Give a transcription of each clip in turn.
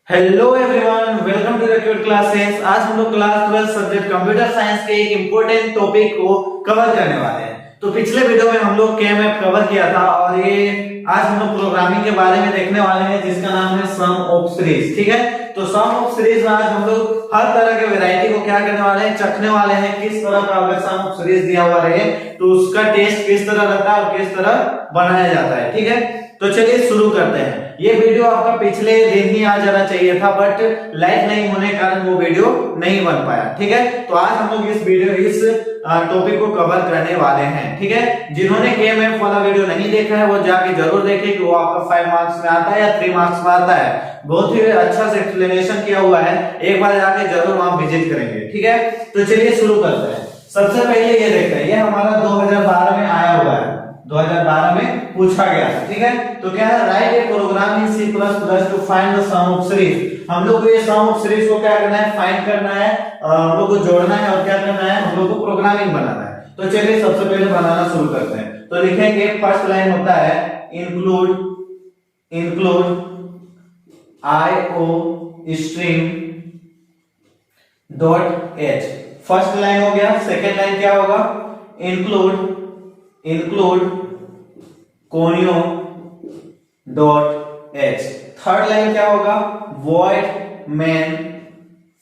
Hello everyone, welcome to the cute classes. आज हम लोग क्लास 12 सब्जेक्ट कंप्यूटर साइंस के एक इंपॉर्टेंट टॉपिक को कवर करने वाले हैं। तो पिछले वीडियो में हम लोग केएमएफ कवर किया था और ये आज हम लोग प्रोग्रामिंग के बारे में देखने वाले हैं जिसका नाम है सम ऑफ सीरीज। ठीक है, तो सम ऑफ सीरीज में आज हम लोग हर तरह के वैरायटी को क्या करने वाले हैं, चखने वाले हैं। किस तरह का अगर सम ऑफ सीरीज दिया हुआ रहे तो उसका टेस्ट किस तरह रहता है और किस तरह बनाया जाता है। ठीक है, तो चलिए शुरू करते हैं। ये वीडियो आपका पिछले दिन ही आ जाना चाहिए था, बट लाइव नहीं होने के कारण वो वीडियो नहीं बन पाया। ठीक है, तो आज हम लोग इस टॉपिक को कवर करने वाले हैं। ठीक है, जिन्होंने केएमएफ वाला वीडियो नहीं देखा है वो जाके जरूर देखें कि वो आपका 5 मार्क्स में आता है या 3 मार्क्स में आता है। बहुत ही अच्छा से एक्सप्लेनेशन किया हुआ है, एक बार जाके जरूर वहां विजिट करेंगे। ठीक है, तो चलिए शुरू करते हैं। सबसे पहले ये देखते हैं, ये हमारा 2012 में आया हुआ है, 2012 में पूछा गया। ठीक है, तो क्या है, write a program in C++ to find the sum of series. हम लोग को ये सम ऑफ सीरीज को क्या करना है, फाइंड करना है, हम लोग को जोड़ना है और क्या करना है, हम लोग को प्रोग्रामिंग बनाना है। तो चलिए सबसे पहले बनाना शुरू करते हैं। तो लिखेंगे, फर्स्ट लाइन होता है include IO stream dot h। First line हो गया। सेकेंड लाइन क्या होगा, include conio dot h। Third line क्या होगा, वॉइड मेन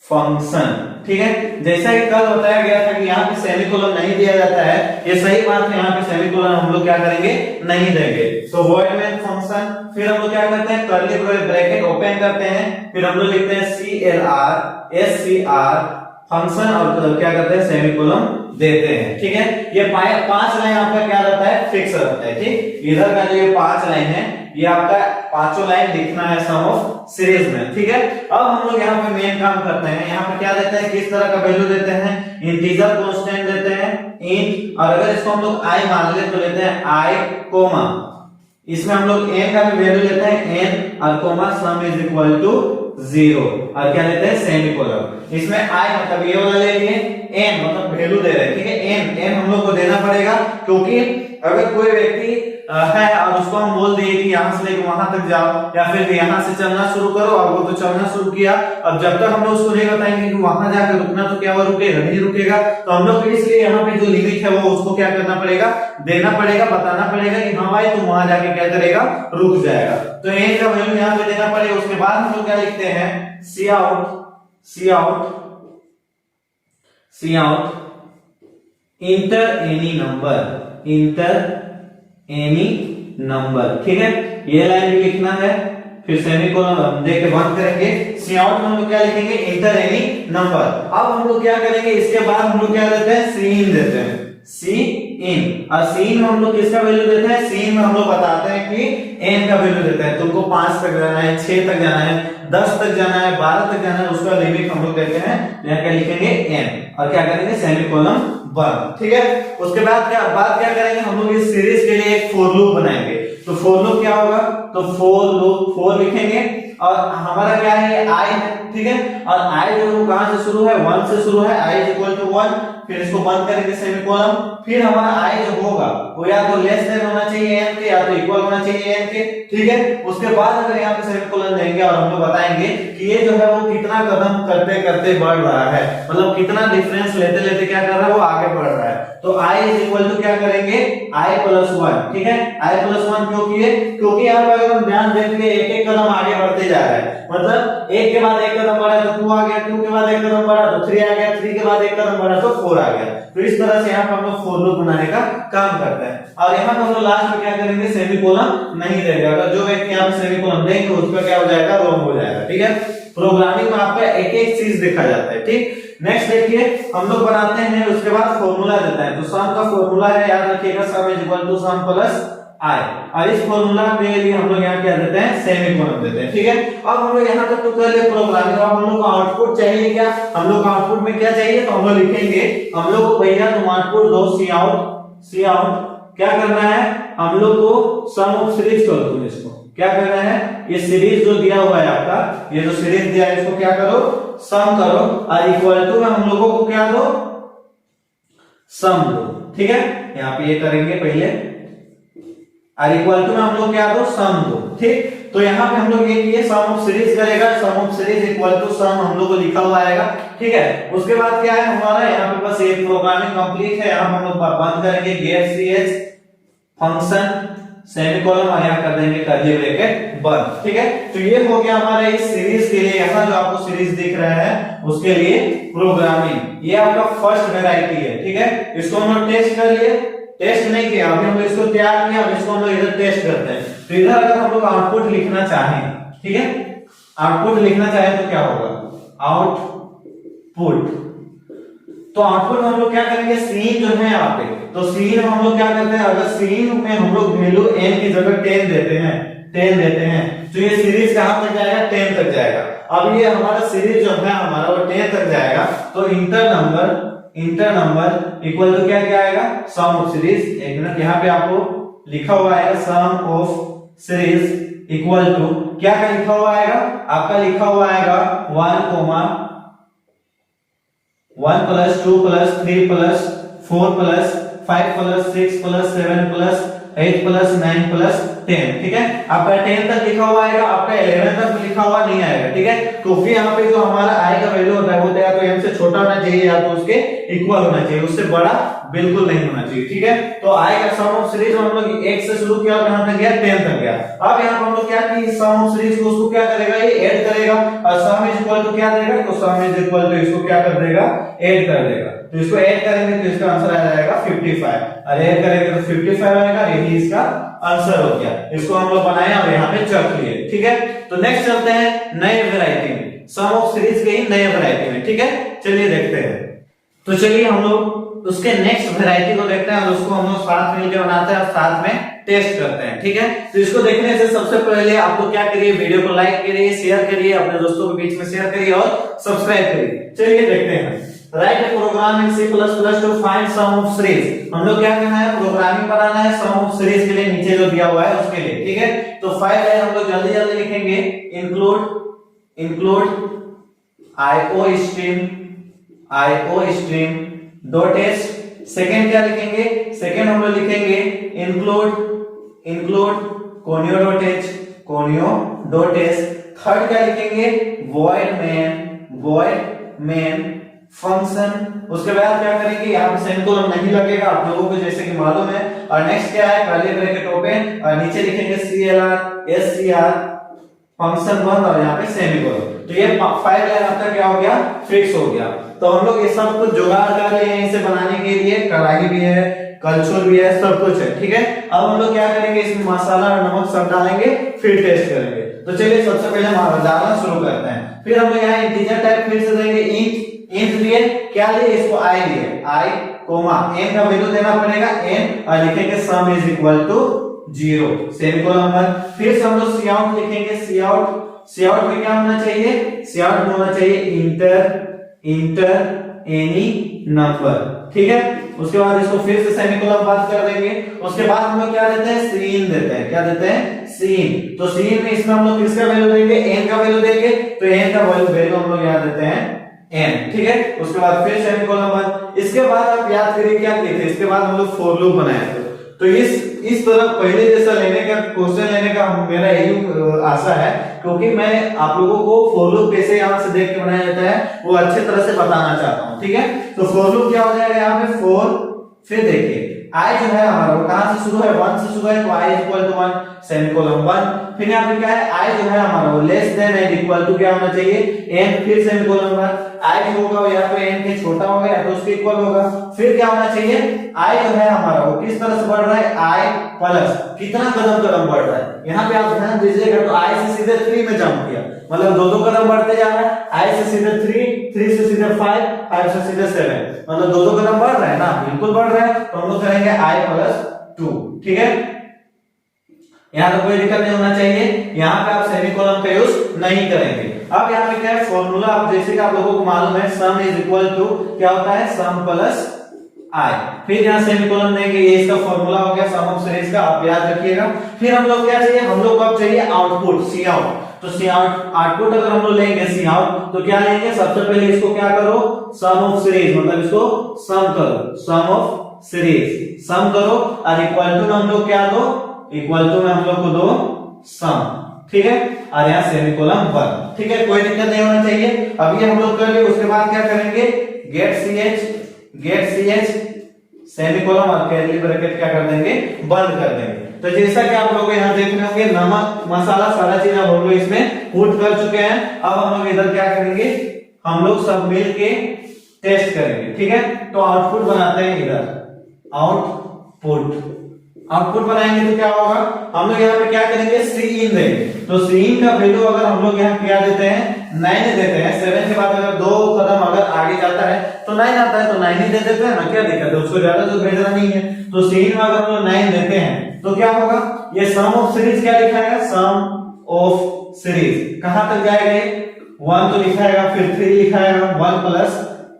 फंक्शन। ठीक है, जैसा कि कल बताया गया था कि यहाँ पे सेमीकोलन नहीं दिया जाता है, ये सही बात है। यहाँ पे सेमीकोलन हम लोग क्या करेंगे, नहीं देंगे। तो वॉइड मेन फंक्शन, फिर हम लोग क्या करते हैं, कर्ली ब्रैकेट ओपन करते हैं, फिर हम लोग लिखते हैं CLR फंक्शन और क्या करते हैं, सेमीकोलन देते हैं। ठीक है, ये 5 लाइन आपका क्या रहता है, फिक्स रहता है। ठीक, इधर का जो ये 5 लाइन है ये आपका पांचों लाइन लिखना है सम ऑफ सीरीज में। ठीक है, अब हम लोग यहाँ पे मेन काम करते हैं। यहाँ पे क्या देते हैं, किस तरह का वैल्यू देते हैं, इंटीजर कांस्टेंट देते हैं इंट, और अगर इसको हम लोग i मान ले तो लेते हैं i कोमा, इसमें हम लोग n का भी वैल्यू लेते हैं n और comma sum is equal to 0 और क्या लेते हैं, सेमीकोलन। इसमें i मतलब ये वाला ले लिए, n मतलब वैल्यू दे रहे हैं। ठीक है, n हम लोग को देना पड़ेगा, क्योंकि अगर कोई व्यक्ति है और उसको हम बोल दिए कि यहाँ से लेकर वहां तक जाओ या फिर यहाँ से चलना शुरू करो, और वो तो चलना शुरू किया, अब जब तक हम लोग उसको नहीं बताएंगे कि वहां जाकर रुकना, तो क्या वो रुकेगा, नहीं रुकेगा। तो हम लोग इसलिए यहाँ पे जो लिमिट है वो उसको क्या करना पड़ेगा, देना पड़ेगा, बताना पड़ेगा कि हाँ भाई तुम वहां जाके क्या करेगा, रुक जाएगा। तो n का वैल्यू यहाँ पे देना पड़ेगा। उसके बाद हम लोग क्या लिखते हैं, Cout इंटर एनी नंबर। ठीक है, ये लाइन भी लिखना है, फिर सेमीकोलन दे के बंद करेंगे। Cout में हम लोग क्या लिखेंगे, इंटर एनी नंबर। अब हम लोग क्या करेंगे, इसके बाद हम लोग क्या देते हैं, Cin देते हैं, Cin। और Cin में हम लोग किसका वैल्यू देते हैं, Cin में हम लोग बताते हैं कि n का वैल्यू देते हैं। तुमको 5 तक जाना है, 6 तक जाना है, 10 तक जाना है, 12 तक जाना है, उसका लिमिट हम लोग देते हैं। यहाँ क्या लिखेंगे, n, और क्या करेंगे, सेमीकोलन बंद। ठीक है, उसके बाद क्या करेंगे, हम लोग इस सीरीज के लिए एक फॉर लूप बनाएंगे। तो फॉर लूप क्या होगा, तो फॉर लिखेंगे और हमारा क्या है, i। ठीक है, और i जो है कहां से शुरू है, 1 से शुरू है, i इज इक्वल टू 1, फिर इसको बंद करेंगे सेमीकोलन। फिर हमारा i जो होगा वो या तो लेस देन होना चाहिए n के, या तो इक्वल होना चाहिए n के। ठीक है, उसके बाद अगर यहाँ पे सेमीकोलन देंगे और हम लोग बताएंगे कि ये जो है वो कितना कदम करते करते बढ़ रहा है, मतलब कितना डिफरेंस लेते लेते क्या कर रहा है, वो आगे बढ़ रहा है। तो i इज इक्वल टू क्या करेंगे, i प्लस 1। ठीक है, i प्लस 1 क्यों किए, क्योंकि यहाँ पे अगर हम ध्यान देंगे एक एक कदम आगे बढ़ते जा रहा है, मतलब एक के बाद एक कदम बढ़ा तो 2 आ गया, 2 के बाद एक कदम बढ़ा तो 3 आ गया, 3 के बाद एक कदम बढ़ा तो 4 आ गया। तो इस तरह से यहाँ पे हम लोग फॉर लूप बनाने का काम करते हैं। और यहाँ पे हम लोग लास्ट में क्या करेंगे, सेमीकोलन नहीं देंगे। अगर जो व्यक्ति यहाँ पे सेमीकोलन देंगे उसका क्या हो जाएगा, रॉन्ग हो जाएगा। ठीक है, प्रोग्रामिंग में आपका एक एक चीज देखा जाता है। ठीक, नेक्स्ट देखिए, हम लोग बनाते हैं, उसके बाद फॉर्मूला देता है। तो सम का फॉर्मूला है, याद रखिएगा, sum is equal to sum plus i। और इस फॉर्मूला के लिए हम लोग यहाँ क्या देते हैं, सेमीकोलन देते हैं। ठीक है, अब हम लोग यहाँ तक तो कर ले प्रोग्रामिंग। अब हम लोग को आउटपुट चाहिए क्या, हम लोग को आउटपुट में क्या चाहिए, तो हम लोग लिखेंगे, हम लोग को भैया तुम आउटपुट दो, Cout क्या करना है, हम लोग को सम ऑफ सीरीज करो। तुम इसको क्या करना है, ये सीरीज जो दिया हुआ है आपका, ये जो सीरीज दिया है इसको क्या करो, सम करो, और इक्वल टू में हम लोगों को क्या दो, सम दो। ठीक है, यहाँ पे ये करेंगे पहले, और इक्वल टू में हम लोग क्या दो, सम दो। ठीक, तो यहाँ पे हम लोग ये किए सम ऑफ सीरीज करेगा, सम ऑफ सीरीज इक्वल टू सम हम लोग को लिखा हुआ आएगा, ठीक है। उसके बाद क्या है हमारा यहाँ पे बस एक प्रोग्रामिंग कंप्लीट है। यहाँ हम लोग बंद करेंगे गेट ch फंक्शन सेमीकोलन और यहाँ कर देंगे कर्ली ब्रैकेट बंद, ठीक है। तो ये हो गया हमारा इस सीरीज के लिए, यहाँ जो आपको सीरीज दिख रहा है उसके लिए प्रोग्रामिंग। ये आपका फर्स्ट वैरायटी है, ठीक है। इसको हम लोग टेस्ट कर लिए, टेस्ट नहीं किया अभी हम लोग इसको तैयार किया, अब इसको हम लोग इधर टेस्ट करते हैं। तो इधर अगर हम लोग आउटपुट लिखना चाहें, ठीक है, आउटपुट लिखना चाहें तो क्या होगा आउटपुट। तो आउटपुट में हम लोग क्या करेंगे सीन जो है यहाँ पे, तो सीन में हम लोग क्या करते हैं, अगर सीन में हम लोग वैल्यू n की जगह 10 देते हैं, 10 देते हैं, तो ये सीरीज कहां तक जाएगा 10 तक जाएगा। अब ये हमारा सीरीज जो है हमारा वो 10 तक जाएगा, तो इंटर नंबर इक्वल टू क्या क्या आएगा सम ऑफ सीरीज। एक मिनट यहाँ पे आपको लिखा हुआ आएगा सम ऑफ सीरीज इक्वल टू क्या क्या लिखा हुआ आएगा, आपका लिखा हुआ आएगा 1 plus 2 plus 3 plus 4 plus 5 plus 6 plus 7 plus 8 plus 9 plus 10, ठीक है। आपका 10 तक लिखा हुआ आएगा, आपका 11 तक लिखा हुआ नहीं आएगा, ठीक है। तो फिर यहाँ पे जो हमारा आई का वैल्यू होता है वो या तो m से छोटा होना चाहिए या तो उसके इक्वल होना चाहिए, उससे बड़ा बिल्कुल नहीं होना चाहिए, ठीक है। तो आई का सम ऑफ सीरीज हम लोग 1 से शुरू किया और यहां तक गया 10 तक गया। अब यहां पर हम लोग क्या कि सम ऑफ सीरीज को उसको क्या करेगा ये ऐड करेगा, और सम इज इक्वल टू क्या देगा, तो सम इज इक्वल टू इसको क्या कर देगा ऐड कर देगा। तो इसको ऐड करेंगे तो इसका आंसर आ जाएगा 55, और ऐड करेंगे तो 55 आएगा, यही इसका आंसर हो गया। इसको हम लोग बनाए और यहाँ पे चेक लिए, ठीक है। तो नेक्स्ट चलते हैं नए वैरायटी में, सम ऑफ सीरीज के ही नए वैरायटी में, ठीक है। चलिए देखते हैं। तो चलिए हम लोग उसके नेक्स्ट वैरायटी को देखते हैं और उसको हम लोग साथ मिलकर बनाते हैं और साथ में टेस्ट करते हैं, ठीक है। तो इसको देखने से सबसे पहले आप लोग क्या करिए, वीडियो को लाइक करिए, शेयर करिए, अपने दोस्तों के बीच में शेयर करिए और सब्सक्राइब करिए। चलिए देखते हैं। Write a program in C++ to find sum of series. हम लोग क्या करना है, प्रोग्रामिंग बनाना है सम ऑफ सीरीज के लिए, नीचे जो दिया हुआ है उसके लिए, ठीक है। तो फाइल है हम लोग जल्दी जल्दी लिखेंगे, include IOStream dot S. Second क्या लिखेंगे, सेकंड हम लोग लिखेंगे include conio dot S. Third क्या लिखेंगे void main फंक्शन। उसके बाद क्या करेंगे, यहाँ पे सेमीकोलन नहीं लगेगा आप लोगों को जैसे कि मालूम है। और नेक्स्ट क्या है, कर्ली ब्रैकेट ओपन और नीचे लिखेंगे CLR फंक्शन बंद और यहाँ पे सेमीकोलन। तो ये फाइल लाइन आपका क्या हो गया, फिक्स हो गया। तो हम लोग ये सब कुछ जुगाड़ कर रहे हैं इसे बनाने के लिए, कढ़ाई भी है, कलछुल भी है, सब कुछ है, ठीक है। अब हम लोग क्या करेंगे, इसमें मसाला और नमक सब डालेंगे, फिर टेस्ट करेंगे। तो चलिए सबसे पहले हम डालना शुरू करते हैं। फिर हम लोग यहाँ इंटीजर टाइप फिर से देंगे, इंट लिए क्या लिए, इसको आई लिए, आई कोमा n का वैल्यू देना पड़ेगा n, और लिखेंगे sum is equal to 0 semicolon बंद। फिर से हम लोग काउंट लिखेंगे, काउंट में क्या होना चाहिए, काउंट में होना चाहिए इंटर एनी नंबर, ठीक है। उसके बाद इसको फिर से सेमीकोलन बंद कर देंगे। उसके बाद हम लोग क्या देते हैं, सीन देते हैं, क्या देते हैं सीन। तो सीन में इसमें हम लोग किसका वैल्यू देंगे, n का वैल्यू देंगे, तो n का वैल्यू हम लोग यहाँ देते हैं n, ठीक है। उसके बाद फिर सेमीकोलन बंद। इसके बाद आप याद करिए क्या किए थे, इसके बाद हम लोग फॉर लूप बनाए थे। तो इस तरह पहले जैसा लेने का क्वेश्चन लेने का मेरा यही आशा है, क्योंकि मैं आप लोगों को फॉर लूप कैसे यहाँ से देख के बनाया जाता है वो अच्छे तरह से बताना चाहता हूँ, ठीक है। तो फॉर लूप क्या हो जाएगा यहाँ पे फिर देखिए i जो है हमारा वो कहां से शुरू है, 1 से शुरू है, तो i इक्वल टू 1 सेमीकोलन 1। फिर यहाँ पे क्या है, i जो है हमारा वो less than and equal to क्या होना चाहिए n, फिर सेमीकोलन 1। i जो होगा वो या तो n के छोटा होगा या तो उसके इक्वल होगा। फिर क्या होना चाहिए, i जो है हमारा वो किस तरह से बढ़ रहा है, i प्लस कितना कदम बढ़ रहा है। यहाँ पे आप ध्यान दीजिएगा, तो i से सीधे 3 में जंप किया, मतलब दो कदम बढ़ते जा रहा है। i से सीधे 3 से सीधे 5 से सीधे 7, मतलब दो कदम बढ़ रहा है ना, बिल्कुल बढ़ रहा है। तो हम लोग करेंगे i प्लस 2, ठीक है। यहाँ तो कोई दिक्कत नहीं होना चाहिए, यहाँ पे आप सेमीकोलन का यूज नहीं करेंगे। अब यहाँ पे क्या है फॉर्मूला, आप जैसे कि आप लोगों को मालूम है, सम इज इक्वल टू क्या होता है, सम प्लस i। फिर यहाँ सेमीकोलन देंगे, ये इसका फॉर्मूला हो गया सम ऑफ सीरीज का, आप याद रखिएगा। फिर हम लोग क्या चाहिए, हम लोग को अब चाहिए आउटपुट, सी आउट। तो सी आउटपुट अगर हम लोग लेंगे सी आउट, तो क्या लेंगे, सबसे पहले इसको क्या करो, सम ऑफ सीरीज, मतलब इसको सम करो, सम ऑफ सीरीज सम करो, और इक्वल टू में हम लोग क्या दो, इक्वल टू में हम लोग को दो सम, ठीक है, और यहाँ सेमीकोलन 1, ठीक है, कोई दिक्कत नहीं होना चाहिए। अब ये हम लोग कर लिए, उसके बाद क्या करेंगे, गेट ch सेमीकोलन और कर्ली ब्रैकेट क्या कर देंगे, बंद कर देंगे। तो जैसा कि आप लोग यहाँ देख रहे होंगे, नमक मसाला सारा चीज अब हम लोग इसमें पुट कर चुके हैं। अब हम लोग इधर क्या करेंगे, हम लोग सब मिल के टेस्ट करेंगे, ठीक है। तो आउटपुट बनाते हैं, इधर आउटपुट बनाएंगे तो क्या होगा, हम लोग यहाँ पे क्या करेंगे, Cin देंगे। तो Cin का वैल्यू अगर हम लोग यहाँ क्या देते हैं, 9 देते हैं। 7 के बाद अगर 2 कदम अगर आगे जाता है तो 9 आता है, तो 9 ही दे देते हैं ना, क्या दिक्कत है, उसको ज्यादा तो भेजना नहीं है। तो Cin में अगर हम लोग 9 देते हैं तो क्या होगा, ये सम ऑफ सीरीज क्या लिखाएगा, सम ऑफ सीरीज कहां तक जाएगा, ये 1 तो लिखाएगा, फिर 3 लिखाएगा, 1 प्लस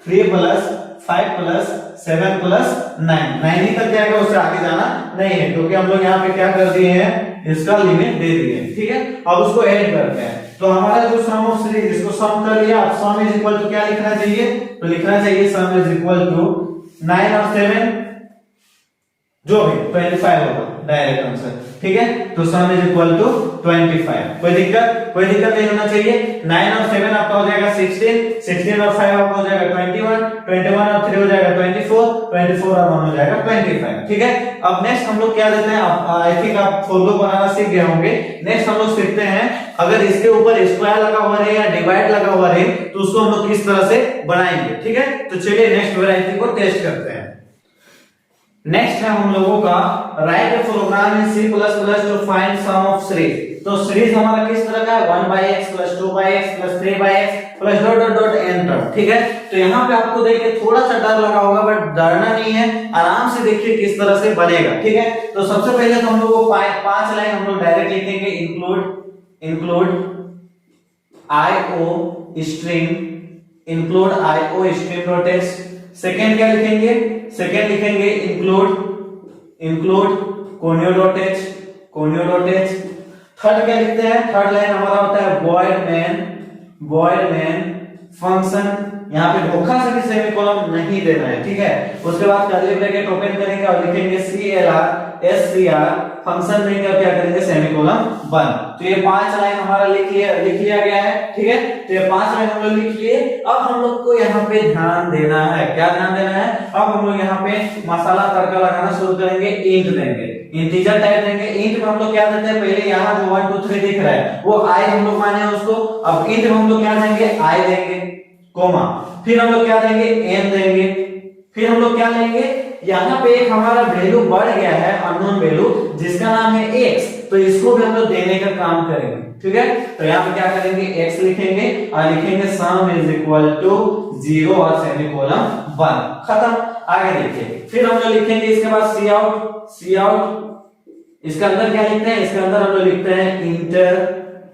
3 प्लस 5 प्लस 7 प्लस 9 ही तक जाएगा, उससे आगे जाना नहीं है, क्योंकि हम लोग यहाँ पे क्या कर दिए हैं, इसका लिमिट दे दिए हैं, ठीक है। अब उसको ऐड करते हैं, तो हमारा जो सम ऑफ सीरीज, इसको सम कर लिया। अब सम इज इक्वल टू क्या लिखना चाहिए, तो लिखना चाहिए सम इज इक्वल टू 9 और 7 जो भी 25 होगा डायरेक्ट आंसर, ठीक है। तो सम इज इक्वल टू 25। कोई दिक्कत नहीं होना चाहिए। 9 और 7 आपका हो जाएगा 16 और 5 आपका हो जाएगा 21 और 3 हो जाएगा 24 और 1 हो जाएगा 25, ठीक है। अब नेक्स्ट हम लोग क्या देते हैं, आई थिंक आप फॉर लूप बनाना सीख गए होंगे। नेक्स्ट हम लोग सीखते हैं, अगर इसके ऊपर स्क्वायर लगा हुआ रहे या डिवाइड लगा हुआ रहे तो उसको हम लोग किस तरह से बनाएंगे, ठीक है। तो चलिए नेक्स्ट वैरायटी को टेस्ट करते हैं। नेक्स्ट है हम लोगों का write a program in C++ to find sum of series. तो सीरीज हमारा किस तरह का है, 1/x + 2/x + 3/x plus dot dot dot n तक, ठीक है। तो यहाँ पे आपको देखिए थोड़ा सा डर लगा होगा, बट डरना नहीं है, आराम से देखिए किस तरह से बनेगा, ठीक है। तो सबसे पहले तो हम लोग को 5 लाइन हम लोग डायरेक्ट लिखेंगे, include IO string dot text. Second क्या लिखेंगे, सेकंड लिखेंगे include conio dot H. Third क्या लिखते हैं, थर्ड लाइन हमारा होता है void main फंक्शन। यहाँ पे धोखा से भी सेमीकोलन नहीं देना है, ठीक है। उसके बाद कर्ली ब्रैकेट ओपन करेंगे और लिखेंगे CLR फंक्शन में क्या करेंगे, सेमीकोलन 1। तो ये 5 लाइन हमारा लिख लिया गया है, ठीक है। तो ये 5 लाइन हम लोग लिख लिए। अब हम लोग को यहाँ पे ध्यान देना है, क्या ध्यान देना है, अब हम लोग यहाँ पे मसाला तड़का लगाना शुरू करेंगे, इंट देंगे, इंटीजर टाइप देंगे। इंट में हम लोग क्या देते हैं, पहले यहाँ जो 1 2 3 दिख रहा है वो i हम लोग माने उसको। अब इंट में हम लोग क्या देंगे, i देंगे, कोमा, फिर हम लोग क्या देंगे, n देंगे, फिर हम लोग क्या लेंगे, यहाँ पे एक हमारा वैल्यू बढ़ गया है, अननोन वैल्यू, जिसका नाम है x, तो इसको भी हम लोग देने का काम करेंगे, ठीक है। तो यहाँ पे क्या करेंगे, x लिखेंगे और लिखेंगे सम इज इक्वल टू 0 और सेमीकोलन 1, खत्म। आगे देखिए, फिर हम लोग लिखेंगे इसके बाद सी आउट। इसके अंदर क्या लिखते हैं, इसके अंदर हम लोग लिखते हैं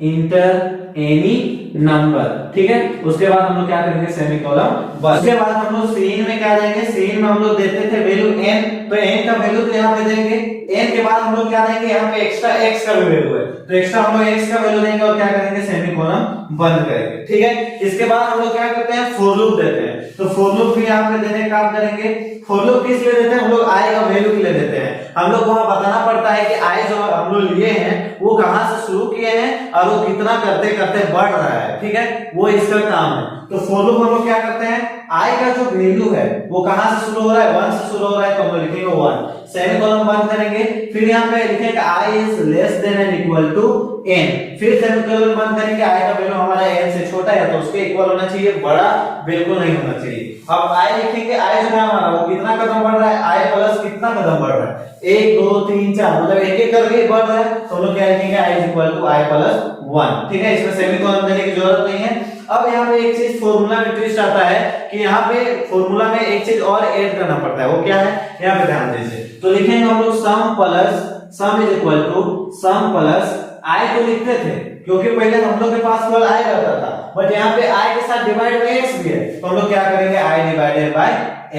इंटर एनी नंबर, ठीक है। उसके बाद हम लोग क्या करेंगे, सेमीकोलन 1। उसके बाद हम लोग सीन में क्या देंगे, सीन में हम लोग देते थे वैल्यू n, तो n का वैल्यू तो यहाँ पे देंगे। n के बाद हम लोग क्या देंगे, यहाँ पे एक्स्ट्रा x का भी वैल्यू है, तो एक्स्ट्रा हम लोग x का वैल्यू देंगे और क्या करेंगे, सेमीकोलन बंद करेंगे, ठीक है। इसके बाद हम लोग क्या करते हैं, फॉर लूप देते हैं। तो फॉर लूप भी यहाँ पे देने का काम करेंगे। फॉर लूप किस लिए देते हैं, हम लोग i का वैल्यू के लिए देते हैं। हम लोग को वहां बताना पड़ता है कि i जो हम लोग लिए हैं वो कहां से शुरू किए हैं और वो कितना करते करते बढ़ रहा है, ठीक है, वो इसका काम है। तो फॉर लूप हम लोग क्या करते हैं, i का जो वैल्यू है वो कहां से शुरू हो रहा है, 1 से शुरू हो रहा है, तो हम लोग लिखेंगे 1, सेमीकोलन बंद करेंगे। फिर यहाँ पे लिखेंगे i is less than and equal to n, फिर सेमीकोलन बंद करेंगे। i का वैल्यू हमारा n से छोटा है तो उसके इक्वल होना चाहिए, बड़ा बिल्कुल नहीं होना चाहिए। अब i लिखेंगे, i जो है हमारा वो कितना कदम बढ़ रहा है, i प्लस कितना कदम बढ़ रहा है, 1 2 3 4, मतलब एक एक करके बढ़ रहा है, तो हम लोग क्या लिखेंगे, i is equal to i plus 1, ठीक है। इसमें सेमीकोलन देने की जरूरत नहीं है। अब यहाँ पे एक चीज फॉर्मूला में ट्विस्ट आता है कि यहाँ पे फॉर्मूला में एक चीज और ऐड करना पड़ता है, वो क्या है, यहाँ पे ध्यान दीजिए। तो लिखेंगे हम लोग sum is equal to sum plus i को लिखते थे क्योंकि पहले हम लोग के पास केवल i रहता था, बट यहाँ पे i के साथ डिवाइड बाय x भी है, तो हम लोग क्या करेंगे, i डिवाइडेड बाय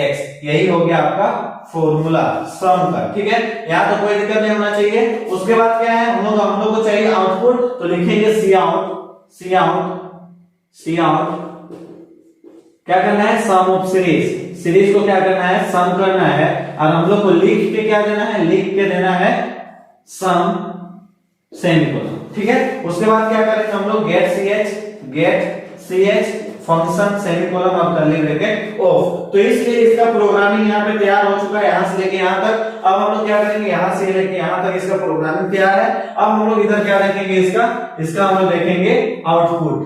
x। यही हो गया आपका फॉर्मूला सम का, ठीक है। यहाँ तो कोई दिक्कत नहीं होना चाहिए। उसके बाद क्या है, हम लोग को चाहिए आउटपुट, तो लिखेंगे सी आउट क्या करना है, सम ऑफ सीरीज को क्या करना है, सम करना है, और हम लोग को लिख के क्या देना है, लिख के देना है सम सेमीकोलन। ठीक है। उसके बाद क्या करेंगे हम लोग get C H function semicolon और कर्ली ब्रैकेट ऑफ। तो इसलिए इसका प्रोग्रामिंग यहाँ पे तैयार हो चुका है, यहाँ से लेके यहाँ तक। अब हम लोग क्या करेंगे, यहाँ से लेके यहाँ तक इसका प्रोग्रामिंग तैयार है। अब हम लोग इधर क्या देखेंगे, इसका हम लोग देखेंगे आउटपुट।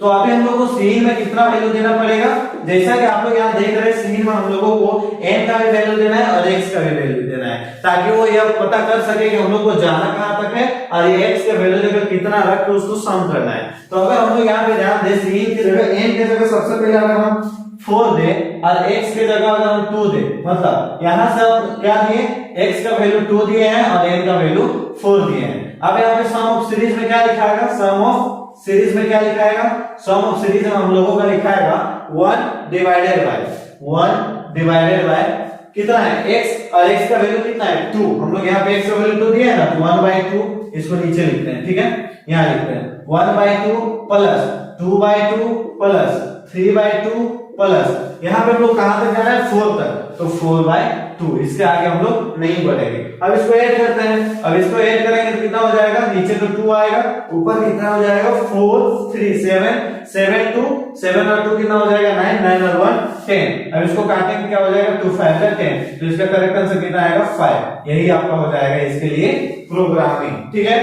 तो अभी हम लोग को सीन में कितना वैल्यू देना पड़ेगा, जैसा कि आप लोग यहाँ देख रहे हैं, सीन में हम लोगों को n का भी वैल्यू देना है और x का भी वैल्यू देना है, ताकि वो यह पता कर सके कि हम लोग को जाना कहां तक है और ये x का वैल्यू लेकर कितना रख के उसको सम करना है। तो अगर हम लोग यहाँ पे ध्यान दें, सीन की जगह n की जगह सबसे पहले अगर हम 4 दे और x की जगह अगर हम 2 दे, मतलब यहाँ से हम क्या दिए, x का वैल्यू 2 दिए हैं और n का वैल्यू 4 दिए हैं। अब यहाँ पे सम ऑफ सीरीज में क्या लिखाएगा, सम ऑफ सीरीज में क्या लिखाएगा, सम ऑफ सीरीज में हम लोगों का लिखाएगा 1 डिवाइडेड बाय कितना है x, और x का वैल्यू कितना है 2। हम लोग यहाँ पे x का वैल्यू 2 दिया है ना, 1/2 इसको नीचे लिखते हैं, ठीक है। यहाँ लिखते हैं 1/2 प्लस 2/2 प्लस 3/2 प्लस यहाँ पे हम लोग कहां तक जाना है, 4 तक, तो 4/2। इसके आगे हम लोग नहीं बढ़ेंगे। अब इसको ऐड करते हैं, अब इसको ऐड करेंगे तो कितना हो जाएगा, नीचे तो 2 आएगा, ऊपर कितना हो जाएगा 4 3 7 2 7 और 2 कितना हो जाएगा 9 9 और 1 10। अब इसको काटेंगे क्या हो जाएगा 2 5 10, तो इसका करेक्ट आंसर कितना आएगा 5। यही आपका हो जाएगा इसके लिए प्रोग्रामिंग, ठीक है।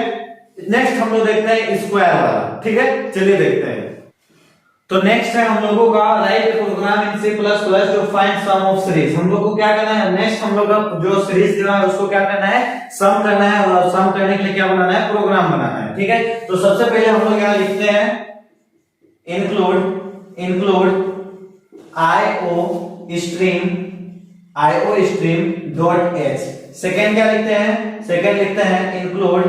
नेक्स्ट हम लोग देखते हैं स्क्वायर वाला, ठीक है, चलिए देखते हैं। तो नेक्स्ट है हम लोगों का write program in C++ to find sum of series. हम लोग को क्या करना है, नेक्स्ट हम लोग का जो सीरीज दिया है उसको क्या करना है, सम करना है, और सम करने के लिए क्या बनाना है, प्रोग्राम बनाना है, ठीक है। तो सबसे पहले हम लोग यहां लिखते हैं include IO stream dot h। Second क्या लिखते हैं, सेकंड लिखते हैं इंक्लूड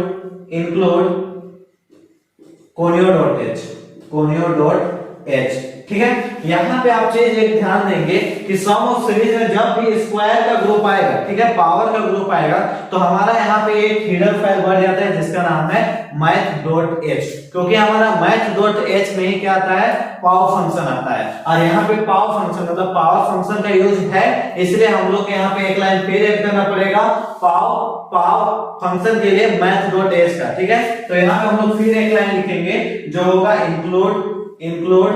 conio डॉट h, ठीक है। यहाँ पे आप चीज एक ध्यान देंगे कि सम ऑफ सीरीज में जब भी स्क्वायर का ग्रुप आएगा, ठीक है, पावर का ग्रुप आएगा, तो हमारा यहाँ पे एक हेडर फाइल बढ़ जाता है जिसका नाम है math.h, क्योंकि हमारा math.h में ही क्या आता है, पावर फंक्शन आता है। और यहाँ पे पावर फंक्शन मतलब पावर फंक्शन का यूज है, इसलिए हम लोग के यहाँ पे एक लाइन फिर ऐड करना पड़ेगा पावर फंक्शन के लिए math.h का, ठीक है। तो यहाँ पे हम लोग फिर एक लाइन लिखेंगे जो होगा इंक्लूड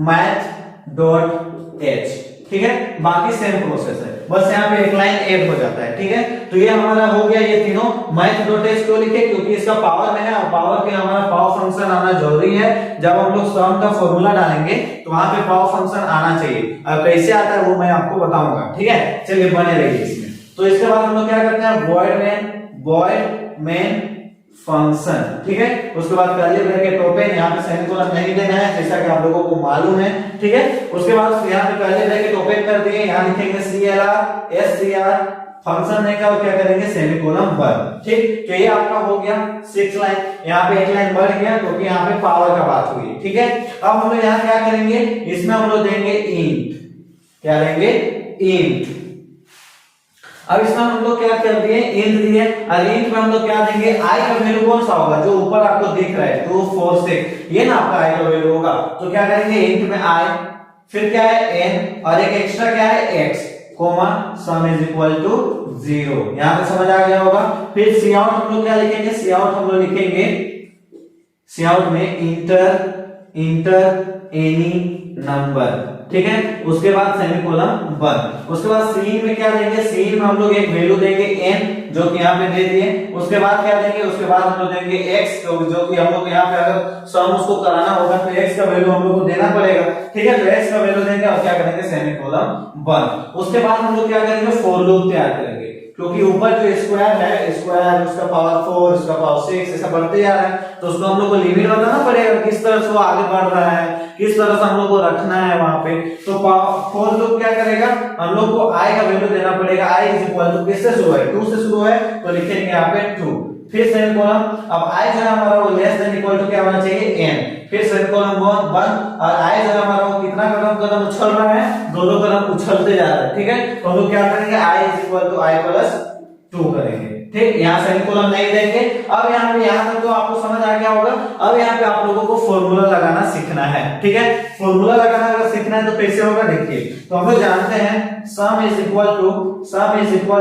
math.h, ठीक है। बाकी सेम प्रोसेस है, बस यहाँ पे एक लाइन ऐड हो जाता है, ठीक है। तो ये हमारा हो गया, ये तीनों math.h क्यों लिखे, क्योंकि इसका पावर में है और पावर के हमारा पावर फंक्शन आना जरूरी है। जब हम लोग सम का फॉर्मूला डालेंगे तो वहां पे पावर फंक्शन आना चाहिए। अब कैसे आता है वो मैं आपको बताऊंगा, ठीक है। चलिए बने रहिए इसमें। तो इसके बाद हम लोग क्या करते हैं, void main फंक्शन, ठीक है। उसके बाद कर्ली ब्रैकेट ओपन, यहाँ पे सेमीकोलन नहीं देना है जैसा कि आप लोगों को मालूम है, ठीक है। उसके बाद यहाँ पे कर्ली ब्रैकेट ओपन कर दिए, यहाँ लिखेंगे CLR SCR फंक्शन नहीं का, क्या करेंगे सेमीकोलन बंद, ठीक। तो ये आपका हो गया 6 लाइन। यहाँ पे एक लाइन बढ़ गया क्योंकि यहाँ पे पावर का बात हुई, ठीक है। अब हम लोग यहाँ क्या करेंगे, इसमें हम लोग देंगे इंट, क्या देंगे इंट। अब इसमें हम लोग क्या कर दिए, इंट दिए, और इंट में हम लोग क्या देंगे, i का वैल्यू कौन सा होगा, जो ऊपर आपको दिख रहा है 2 4 6, ये ना आपका i का वैल्यू होगा। तो क्या करेंगे, इंट में i, फिर क्या है n, और एक एक्स्ट्रा क्या है x, comma sum is equal to 0। यहां पे समझ आ गया होगा। फिर सी आउट हम लोग क्या लिखेंगे, सी आउट हम लोग लिखेंगे, सी आउट में इंटर एनी नंबर, ठीक है। उसके बाद सेमीकोलन बंद। उसके बाद सीन में क्या देंगे, सीन में हम लोग एक वैल्यू देंगे n, जो कि यहाँ पे दे दिए। उसके बाद क्या देंगे, उसके बाद हम लोग देंगे x, जो कि हम लोग यहाँ पे अगर सम उसको कराना होगा तो x का वैल्यू हम लोग को देना पड़ेगा, ठीक है। तो x का वैल्यू देंगे और क्या करेंगे, सेमीकोलन बंद। उसके बाद हम लोग क्या करेंगे, फॉर लूप तैयार करेंगे, क्योंकि ऊपर जो स्क्वायर है, स्क्वायर उसका पावर 4 उसका पावर 6 ऐसा बढ़ते जा रहा है, तो उसको हम लोग को लिमिट बताना पड़ेगा किस तरह से वो आगे बढ़ रहा है, किस तरह से हम लोग को रखना है वहां पे। तो फॉर लूप क्या करेगा, हम लोग को i का वैल्यू देना पड़ेगा, i इज इक्वल टू किससे शुरू है, 2 से शुरू है, तो लिखेंगे यहाँ पे 2, फिर सेमीकोलन। अब i जो है हमारा वो लेस देन इक्वल टू क्या होना चाहिए, n, फिर सेमीकोलन बंद, और i जो है हमारा वो कितना कदम उछल रहा है, दो कदम उछलते जा रहा है, ठीक है। तो हम लोग क्या करेंगे, i is equal to i plus 2 करेंगे, ठीक, यहाँ सेमीकोलन नहीं देंगे। अब यहाँ पे यहाँ तक तो आपको समझ आ गया होगा। अब यहाँ पे आप लोगों को फॉर्मूला लगाना सीखना है, ठीक है। फॉर्मूला लगाना अगर सीखना है तो कैसे होगा देखिए। तो हम लोग जानते हैं सम इज इक्वल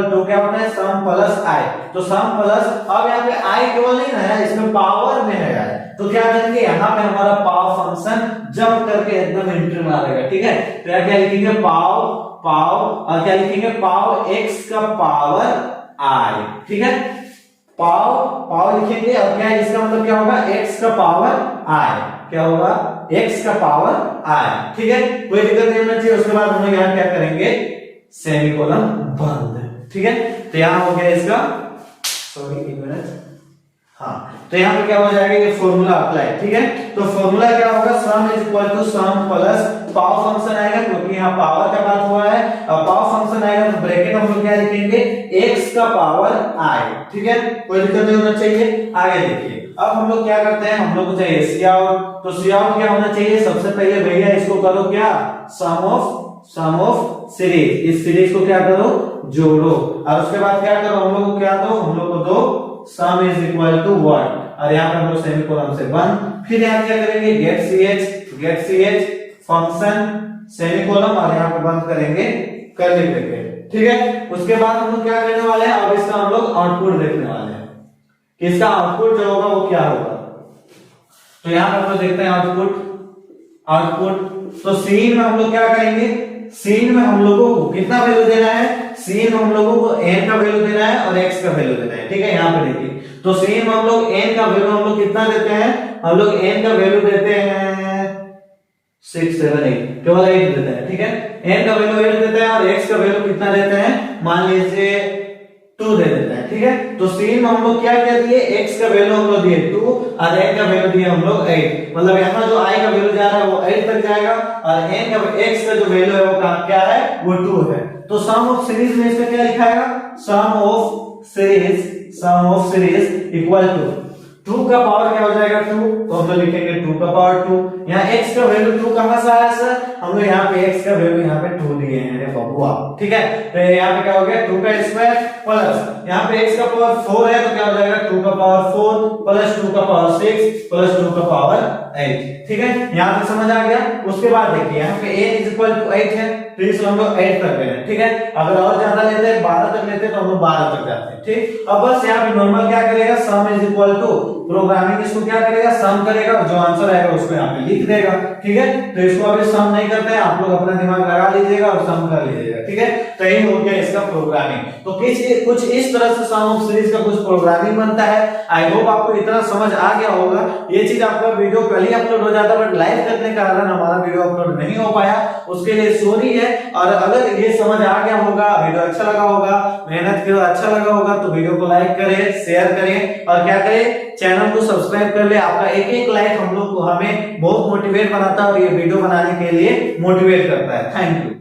टू क्या होता है, सम प्लस आई। तो सम प्लस, अब यहाँ पे आई केवल नहीं है, इसमें पावर में है, तो क्या करेंगे यहाँ पे हमारा पाव फंक्शन जंप करके एकदम एंट्री मारेगा, ठीक है। तो यहाँ क्या लिखेंगे, पाव और क्या लिखेंगे, पाव एक्स का पावर आई, ठीक है। पाव लिखेंगे और क्या इसका मतलब क्या होगा, एक्स का पावर आई, क्या होगा, एक्स का पावर आई, ठीक है। कोई दिक्कत नहीं होना चाहिए। उसके बाद हम लोग यहाँ क्या करेंगे, सेमीकोलन बंद, ठीक है। तो यहाँ हो गया इसका, सॉरी एक मिनट, हाँ। तो यहाँ पे क्या हो जाएगा, ये फॉर्मूला अप्लाई, ठीक है। तो फॉर्मूला क्या होगा, sum is equal to sum plus power function आएगा, क्योंकि यहाँ पावर का बात हुआ है। अब पावर फंक्शन आएगा तो ब्रैकेट में हम लोग क्या लिखेंगे, x का पावर i, ठीक है। कोई दिक्कत नहीं होना चाहिए। आगे देखिए, अब हम लोग क्या करते हैं, हम लोग को चाहिए सी आउट। तो सी आउट क्या होना चाहिए, सबसे पहले भैया इसको करो क्या, सम ऑफ सीरीज। इस सीरीज को क्या करो, जोड़ो, और उसके बाद क्या करो, हम लोग को क्या दो, हम लोग को दो sum is equal to what, और यहाँ पे हम लोग सेमीकोलन से बंद। फिर यहाँ क्या करेंगे, get C H function semicolon, और यहाँ पे बंद करेंगे कर्ली ब्रैकेट, ठीक है। उसके बाद हम लोग क्या करने वाले हैं, अब इसका हम लोग आउटपुट देखने वाले हैं कि इसका आउटपुट जो होगा वो क्या होगा। तो यहाँ पे हम लोग देखते हैं आउटपुट। तो सीन में हम लोग क्या करेंगे, सीन में हम लोगों को कितना वैल्यू देना है, सीन में हम लोगों को n का वैल्यू देना है और x का वैल्यू देना है, ठीक है। यहाँ पे देखिए, तो सीन में हम लोग n का वैल्यू हम लोग कितना देते हैं, हम लोग n का वैल्यू देते हैं 6 7 8, केवल 8 देते हैं, ठीक है। n का वैल्यू 8 देते हैं और x का वैल्यू कितना देते हैं, मान लीजिए 2 दे देते हैं, ठीक है। तो सीन में हम लोग क्या क्या दिए, x का वैल्यू हम लोग दिए 2 और n का वैल्यू दिए हम लोग 8, मतलब यहाँ जो i का वैल्यू जा रहा है वो 8 तक जाएगा और n का x का जो वैल्यू है वो क्या है, वो 2 है। तो सम ऑफ सीरीज में इसका क्या लिखाएगा, सम ऑफ सीरीज इक्वल टू 2 का पावर क्या हो जाएगा 2, तो हम लोग लिखेंगे 2 का पावर 2। यहाँ x का वैल्यू 2 कहां से आया सर, हम लोग यहाँ पे x का वैल्यू यहाँ पे 2 दिए हैं, अरे बबुआ, ठीक है। तो यहाँ पे क्या हो गया, 2 का स्क्वायर प्लस यहाँ पे x का पावर 4 है, तो क्या हो जाएगा 2 का पावर 4 प्लस 2 का पावर 6 प्लस 2 का पावर 8, ठीक है। यहाँ पे समझ आ गया। उसके बाद देखिए यहाँ पे a इज इक्वल टू 8 है, तो इसको हम लोग 8 तक ले लें, ठीक है। अगर और ज्यादा लेते हैं 12 तक लेते हैं तो हम लोग 12 तक जाते हैं, ठीक। अब बस यहाँ पे नॉर्मल क्या करेगा, sum is equal to programming, इसको क्या करेगा, सम करेगा और जो आंसर आएगा उसको यहाँ पे लिख देगा, ठीक है। तो इसको अभी सम नहीं करते हैं, आप लोग अपना दिमाग लगा लीजिएगा और सम कर लीजिएगा, ठीक है। तो यही हो गया इसका प्रोग्रामिंग। तो कुछ इस तरह से सम ऑफ सीरीज का कुछ प्रोग्रामिंग बनता है। आई होप आपको इतना समझ आ गया होगा। ये चीज आपका वीडियो कल ही अपलोड हो जाता, बट लाइव करने के कारण हमारा वीडियो अपलोड नहीं हो पाया, उसके लिए सॉरी है। और अगर ये समझ आ गया होगा, वीडियो अच्छा लगा होगा, मेहनत किया अच्छा लगा होगा, तो वीडियो को लाइक करें, शेयर करें और क्या करें, चैनल को सब्सक्राइब कर ले। आपका एक एक लाइक हम लोग को हमें बहुत मोटिवेट बनाता है और ये वीडियो बनाने के लिए मोटिवेट करता है। Thank you.